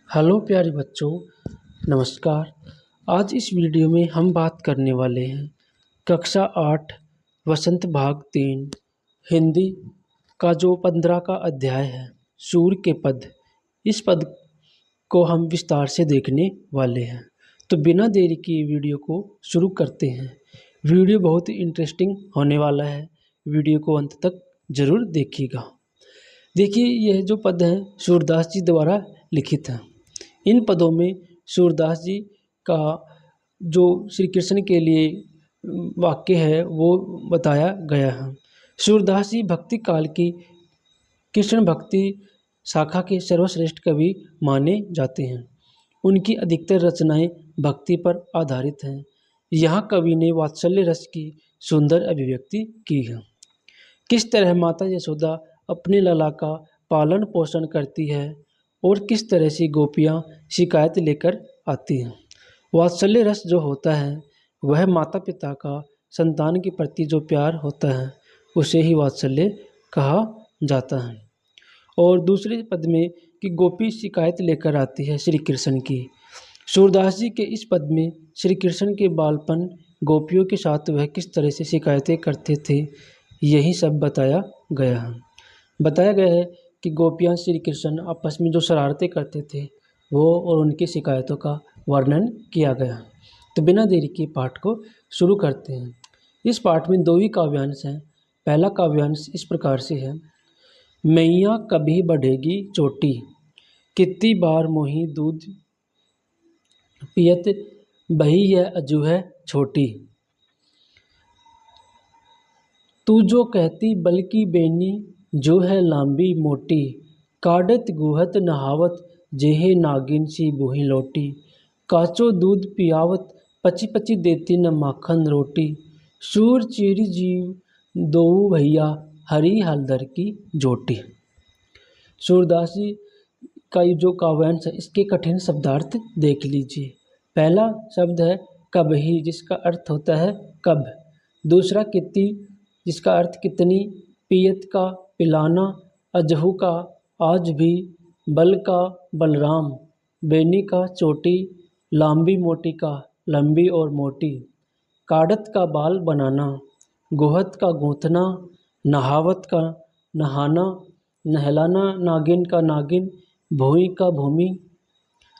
Hello प्यारे बच्चों, नमस्कार। आज इस वीडियो में हम बात करने वाले हैं कक्षा 8 वसंत भाग 3 हिंदी का जो 15 का अध्याय है सूर्य के पद। इस पद को हम विस्तार से देखने वाले हैं, तो बिना देरी किए वीडियो को शुरू करते हैं। वीडियो बहुत ही इंटरेस्टिंग होने वाला है, वीडियो को अंत तक ज़रूर देखिएगा। देखिए, यह जो पद हैं सूरदास जी द्वारा लिखित हैं। इन पदों में सूरदास जी का जो श्री कृष्ण के लिए वाक्य है वो बताया गया है। सूरदास जी भक्ति काल की कृष्ण भक्ति शाखा के सर्वश्रेष्ठ कवि माने जाते हैं। उनकी अधिकतर रचनाएं भक्ति पर आधारित हैं। यहाँ कवि ने वात्सल्य रस की सुंदर अभिव्यक्ति की है। किस तरह माता यशोदा अपने लला का पालन पोषण करती है और किस तरह से गोपियाँ शिकायत लेकर आती हैं। वात्सल्य रस जो होता है वह माता पिता का संतान के प्रति जो प्यार होता है उसे ही वात्सल्य कहा जाता है। और दूसरे पद में कि गोपी शिकायत लेकर आती है श्री कृष्ण की। सूरदास जी के इस पद में श्री कृष्ण के बालपन, गोपियों के साथ वह किस तरह से शिकायतें करते थे, यही सब बताया गया है। बताया गया है कि गोपियाँ श्री कृष्ण आपस में जो शरारतें करते थे वो और उनकी शिकायतों का वर्णन किया गया। तो बिना देरी के पाठ को शुरू करते हैं। इस पाठ में दो ही काव्यांश हैं। पहला काव्यांश इस प्रकार से है। मैया कभी बढ़ेगी चोटी, कितनी बार मोही दूध पियत, बही यह अजू है छोटी। तू जो कहती बल्कि बेनी, जो है लांबी मोटी, काढ़त गुहत नहावत, जेहे नागिन सी बोही लोटी। काचो दूध पियावत, पची पची देती न माखन रोटी। सूर चीरी जीव दोऊ भैया, हरी हलदर की जोटी। सूरदास जी का ये जो काव्यांश है इसके कठिन शब्दार्थ देख लीजिए। पहला शब्द है कबही, जिसका अर्थ होता है कब। दूसरा कितनी, जिसका अर्थ कितनी। पियत का पिलाना, अजहू का आज भी, बल का बलराम, बेनी का चोटी, लांबी मोटी का लंबी और मोटी, काढ़त का बाल बनाना, गोहत का गूंथना, नहावत का नहाना, नहलाना, नागिन का नागिन, भूमि का भूमि,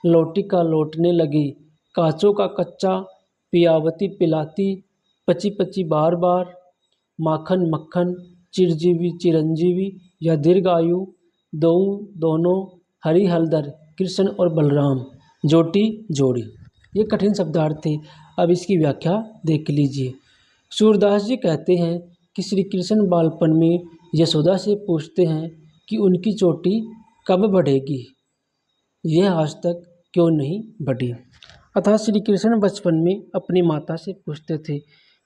लोटी का लौटने लगी, काचों का कच्चा, पियावती पिलाती, पची पची बार बार, माखन मक्खन, चिरजीवी चिरंजीवी या दीर्घायु, दोनों, हरी हलदर कृष्ण और बलराम, जोटी जोड़ी। ये कठिन शब्दार्थ थे। अब इसकी व्याख्या देख लीजिए। सूरदास जी कहते हैं कि श्री कृष्ण बालपन में यशोदा से पूछते हैं कि उनकी चोटी कब बढ़ेगी, यह आज तक क्यों नहीं बढ़ी। अतः श्री कृष्ण बचपन में अपनी माता से पूछते थे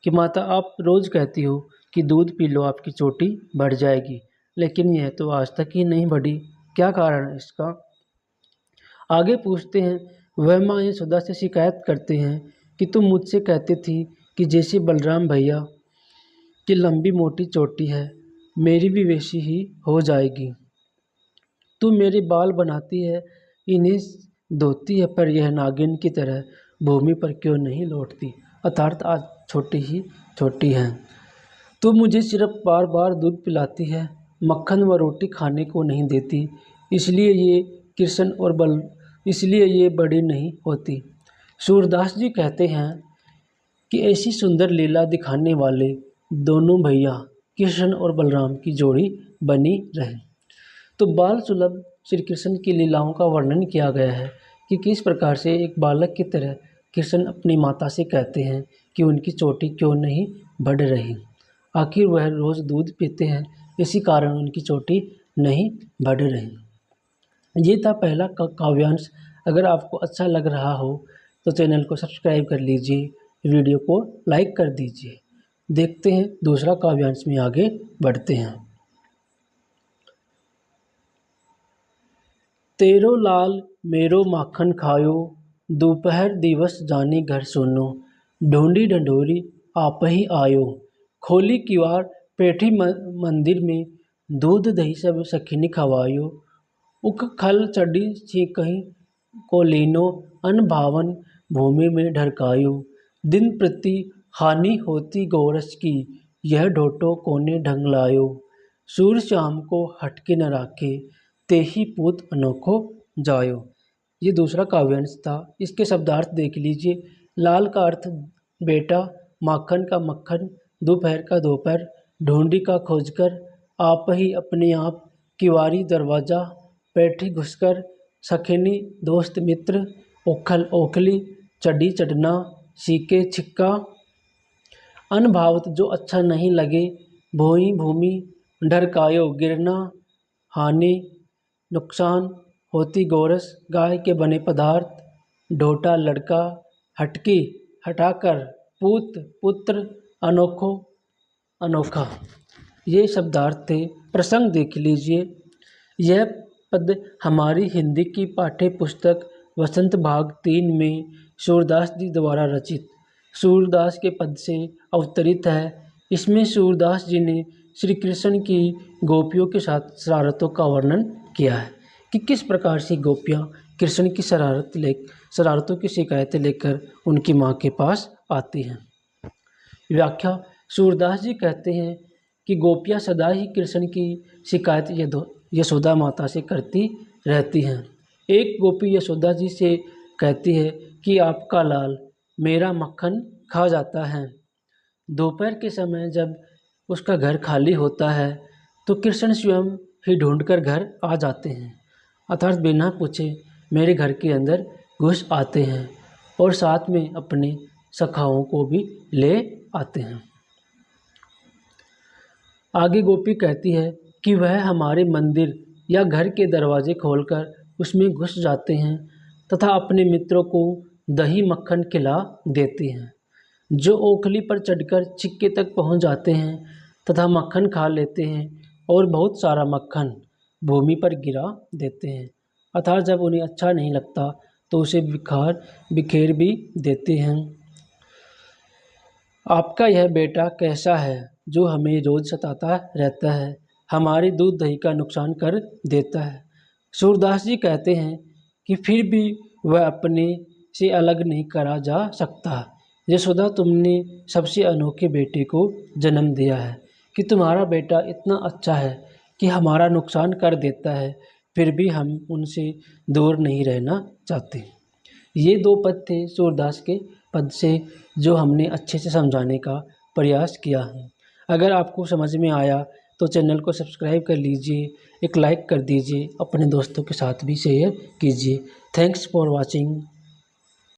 कि माता, आप रोज़ कहती हो कि दूध पी लो आपकी चोटी बढ़ जाएगी, लेकिन यह तो आज तक ही नहीं बढ़ी, क्या कारण है इसका। आगे पूछते हैं, वह माँ यशोदा से शिकायत करते हैं कि तुम मुझसे कहती थी कि जैसे बलराम भैया की लंबी मोटी चोटी है, मेरी भी वैसी ही हो जाएगी। तू मेरे बाल बनाती है, इन्हें धोती है, पर यह नागिन की तरह भूमि पर क्यों नहीं लौटती, अर्थात आज छोटी ही छोटी है। तू मुझे सिर्फ बार बार दूध पिलाती है, मक्खन व रोटी खाने को नहीं देती, इसलिए ये बड़ी नहीं होती। सूरदास जी कहते हैं कि ऐसी सुंदर लीला दिखाने वाले दोनों भैया कृष्ण और बलराम की जोड़ी बनी रहे। तो बाल सुलभ श्री कृष्ण की लीलाओं का वर्णन किया गया है कि किस प्रकार से एक बालक की तरह कृष्ण अपनी माता से कहते हैं कि उनकी चोटी क्यों नहीं बढ़ रही। आखिर वह रोज़ दूध पीते हैं, इसी कारण उनकी चोटी नहीं बढ़ रही। ये था पहला काव्यांश। अगर आपको अच्छा लग रहा हो तो चैनल को सब्सक्राइब कर लीजिए, वीडियो को लाइक कर दीजिए। देखते हैं दूसरा काव्यांश में आगे बढ़ते हैं। तेरो लाल मेरो माखन खायो, दोपहर दिवस जानी घर सुनो, ढूंढी ढंढोरी आप ही आयो, खोली किवाड़ बैठी मंदिर में, दूध दही सब सखी ने खवायो, उक खल चढ़ी छी कहीं को लीनो अनभावन भूमि में ढरकायो। दिन प्रति हानि होती गोरस की, यह ढोटो कोने ढंग लायो। सूर श्याम को हटके न राखे, तेहि पूत अनोखो जायो। ये दूसरा काव्यांश था। इसके शब्दार्थ देख लीजिए। लाल का अर्थ बेटा, माखन का मक्खन, दोपहर का दोपहर, ढूंढी का खोजकर, आप ही अपने आप, किवारी दरवाजा, पैठी घुसकर, सखनी दोस्त मित्र, ओखल ओखली, चढ़ी चढ़ना, सीके छिक्का। अनभावत जो अच्छा नहीं लगे, भोई भूमि, ढरकायो गिरना, हानि नुकसान, होती गोरस गाय के बने पदार्थ, ढोटा लड़का, हटकी हटाकर, पूत पुत्र, अनोखो अनोखा। ये शब्दार्थ थे। प्रसंग देख लीजिए। यह पद हमारी हिंदी की पाठ्य पुस्तक वसंत भाग 3 में सूरदास जी द्वारा रचित सूरदास के पद से अवतरित है। इसमें सूरदास जी ने श्री कृष्ण की गोपियों के साथ शरारतों का वर्णन किया है कि किस प्रकार से गोपियाँ कृष्ण की शरारतों की शिकायतें लेकर उनकी माँ के पास आती हैं। व्याख्या। सूरदास जी कहते हैं कि गोपियाँ सदा ही कृष्ण की शिकायत यशोदा माता से करती रहती हैं। एक गोपी यशोदा जी से कहती है कि आपका लाल मेरा मक्खन खा जाता है। दोपहर के समय जब उसका घर खाली होता है तो कृष्ण स्वयं ही ढूंढकर घर आ जाते हैं, अर्थात बिना पूछे मेरे घर के अंदर घुस आते हैं और साथ में अपने सखाओं को भी ले आते हैं। आगे गोपी कहती है कि वह हमारे मंदिर या घर के दरवाजे खोलकर उसमें घुस जाते हैं तथा अपने मित्रों को दही मक्खन खिला देती हैं, जो ओखली पर चढ़कर छिक्के तक पहुंच जाते हैं तथा मक्खन खा लेते हैं और बहुत सारा मक्खन भूमि पर गिरा देते हैं, अर्थात जब उन्हें अच्छा नहीं लगता तो उसे बिखेर भी देते हैं। आपका यह बेटा कैसा है जो हमें रोज सताता रहता है, हमारे दूध दही का नुकसान कर देता है। सूरदास जी कहते हैं कि फिर भी वह अपने से अलग नहीं करा जा सकता। यशोदा, तुमने सबसे अनोखे बेटे को जन्म दिया है कि तुम्हारा बेटा इतना अच्छा है कि हमारा नुकसान कर देता है, फिर भी हम उनसे दूर नहीं रहना चाहते। ये दो पद थे सूरदास के पद से जो हमने अच्छे से समझाने का प्रयास किया है। अगर आपको समझ में आया तो चैनल को सब्सक्राइब कर लीजिए, एक लाइक कर दीजिए, अपने दोस्तों के साथ भी शेयर कीजिए। Thanks for watching.